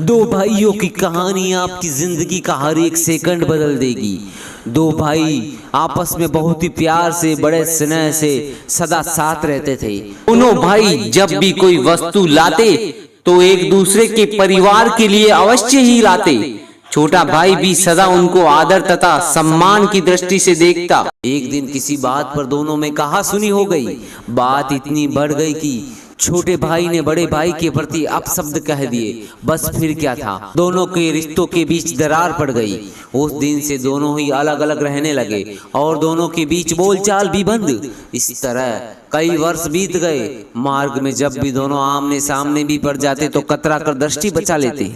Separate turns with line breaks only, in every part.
दो भाइयों की कहानी आपकी जिंदगी का हर एक सेकंड बदल देगी। दो भाई आपस में बहुत ही प्यार से, बड़े स्नेह से सदा साथ रहते थे। दोनों भाई जब भी कोई वस्तु लाते तो एक दूसरे के परिवार के लिए अवश्य ही लाते। छोटा भाई भी सदा उनको आदर तथा सम्मान की दृष्टि से देखता। एक दिन किसी बात पर दोनों में कहा-सुनी हो गई। बात इतनी बढ़ गई कि छोटे भाई ने बड़े भाई के प्रति अपशब्द कह दिए। बस फिर क्या था, दोनों के रिश्तों के बीच दरार पड़ गई। उस दिन से दोनों ही अलग अलग रहने लगे और दोनों के बीच बोलचाल भी बंद। इस तरह कई वर्ष बीत गए। मार्ग में जब भी दोनों आमने सामने भी पड़ जाते तो कतरा कर दृष्टि बचा लेते।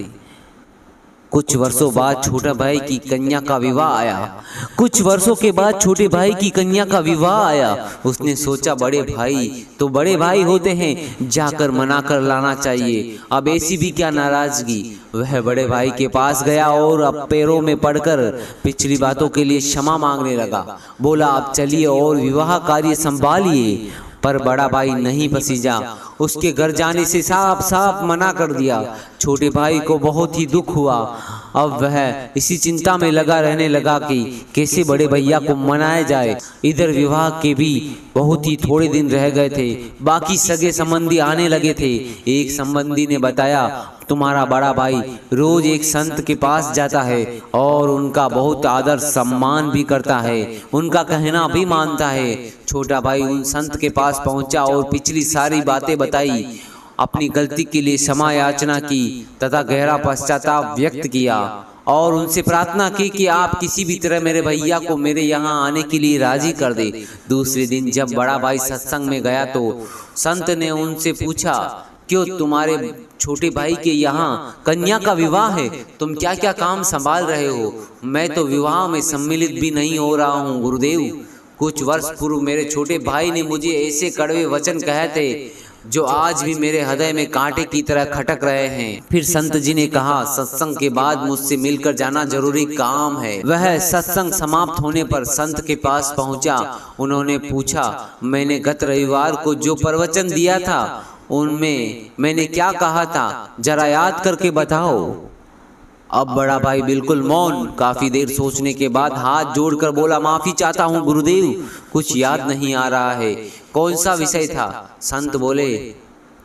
कुछ वर्षों बाद छोटा भाई की कन्या का विवाह आया। कुछ वर्षों के बाद छोटे भाई की कन्या का विवाह आया। उसने सोचा बड़े भाई तो बड़े भाई होते हैं, जाकर मना कर लाना चाहिए। अब ऐसी भी क्या नाराजगी। वह बड़े भाई के पास गया और अब पैरों में पड़कर पिछली बातों के लिए क्षमा मांगने लगा। बोला अब चलिए और विवाह कार्य संभालिए। पर बड़ा भाई नहीं पसीजा। उसके घर जाने से साफ साफ मना कर दिया। छोटे भाई को बहुत ही दुख हुआ। अब वह इसी चिंता में लगा रहने लगा कि कैसे बड़े भैया को मनाया जाए। इधर विवाह के भी बहुत ही थोड़े दिन रह गए थे। बाकी सगे संबंधी आने लगे थे। एक संबंधी ने बताया तुम्हारा बड़ा भाई रोज एक संत के पास जाता है और उनका बहुत आदर सम्मान भी करता है, उनका कहना भी मानता है। छोटा भाई उन संत के पास पहुंचा और पिछली सारी बातें बताई, अपनी गलती के लिए क्षमा याचना की तथा गहरा पश्चाताप व्यक्त किया और उनसे प्रार्थना की कि आप किसी भी तरह मेरे भैया को मेरे यहाँ आने के लिए राजी कर दे। दूसरे दिन जब बड़ा भाई सत्संग में गया तो संत ने उनसे पूछा क्यों तुम्हारे छोटे भाई के यहाँ कन्या का विवाह है, तुम क्या क्या काम संभाल रहे हो? मैं तो विवाह में सम्मिलित भी नहीं हो रहा हूँ गुरुदेव। कुछ वर्ष पूर्व मेरे छोटे भाई ने मुझे ऐसे कड़वे वचन कहे थे जो आज भी मेरे हृदय में कांटे की तरह खटक रहे हैं। फिर संत जी ने कहा सत्संग के बाद मुझसे मिलकर जाना जरूरी काम है। वह सत्संग समाप्त होने पर संत के पास पहुंचा। उन्होंने पूछा मैंने गत रविवार को जो प्रवचन दिया था उनमें मैंने क्या कहा था, जरा याद करके बताओ। अब बड़ा भाई बिल्कुल मौन। काफी देर सोचने के बाद हाथ जोड़कर बोला माफी चाहता हूँ गुरुदेव, कुछ याद नहीं आ रहा है। कौन सा विषय था? संत बोले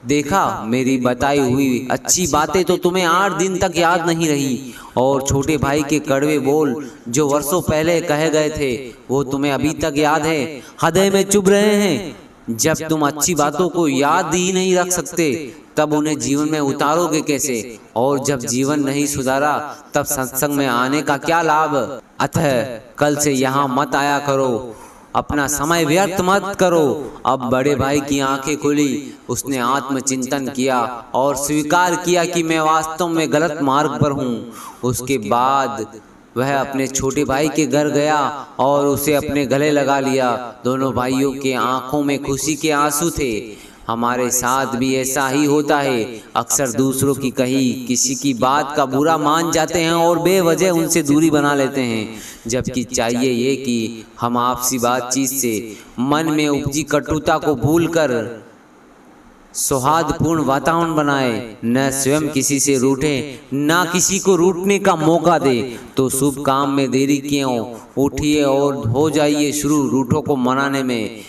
देखा मेरी बताई हुई अच्छी बातें तो तुम्हें 8 दिन तक याद नहीं रही और छोटे भाई के कड़वे बोल जो वर्षों पहले कहे गए थे वो तुम्हें अभी तक याद है, हृदय में चुभ रहे हैं। जब तुम अच्छी बातों को याद ही नहीं रख सकते तब उन्हें जीवन में उतारोगे कैसे? और जब जीवन नहीं सुधारा तब सत्संग में आने का क्या लाभ? अतः कल से यहाँ मत आया करो, अपना समय व्यर्थ मत करो। अब बड़े भाई की आंखें खुली। उसने आत्मचिंतन किया और स्वीकार किया कि मैं वास्तव में गलत मार्ग पर हूँ। उसके बाद वह अपने छोटे भाई के घर गया और उसे अपने गले लगा लिया। दोनों भाइयों के आंखों में खुशी के आंसू थे। हमारे साथ भी ऐसा ही होता है। अक्सर दूसरों की कही किसी की बात का बुरा मान जाते हैं और बेवजह उनसे दूरी बना लेते हैं, जबकि चाहिए ये कि हम आपसी बातचीत से मन में उपजी कटुता को भूलकर सौहार्दपूर्ण वातावरण बनाए। न स्वयं किसी से रूठे, न किसी को रूठने का मौका दे। तो शुभ काम में देरी क्यों? उठिए और हो जाइए शुरू रूठों को मनाने में।